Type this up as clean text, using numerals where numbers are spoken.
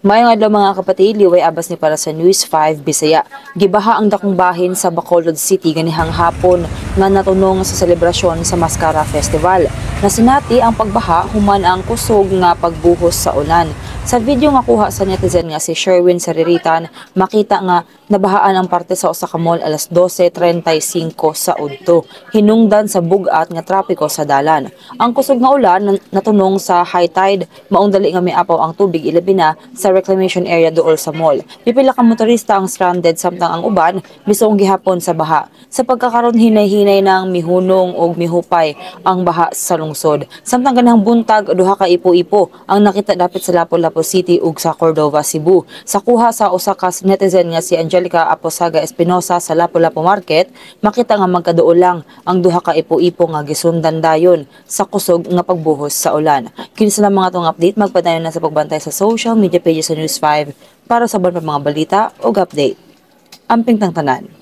Mayong adlaw mga kapatid, liway abas ni para sa News 5 Bisaya. Gibaha ang dakong bahin sa Bacolod City ganihang hapon nga natunong sa selebrasyon sa Mascara Festival. Nasinati ang pagbaha human ang kusog nga pagbuhos sa ulan. Sa video nga kuha sa netizen nga si Sherwin Sariritan, makita nga nabahaan ang parte sa usa ka mall alas 12:35 sa udto. Hinungdan sa bugat nga trapiko sa dalan. Ang kusog nga ulan natunong sa high tide, maong dali nga miapaw ang tubig ilabi na sa reclamation area duol sa mall. Pipila ka motorista ang stranded samtang ang uban misong gihapon sa baha. Sa pagkakaroon hinay-hinay ng mihunong o mihupay ang baha sa lungsod. Samtang ganang buntag duha ka ipo-ipo ang nakita dapit sa Lapu-Lapu City ug sa Cordova, Cebu. Sa kuha sa usa ka netizen nga si Angelica Aposaga Espinosa sa Lapu-Lapu Market, makita nga magkaduol lang ang duha ka ipo-ipo nga gisundan dayon sa kusog nga pagbuhos sa ulan. Kinsa na mga tong update, magpadayon na sa pagbantay sa social media pages sa News 5 para sa mga balita ug update. Amping tang tanan.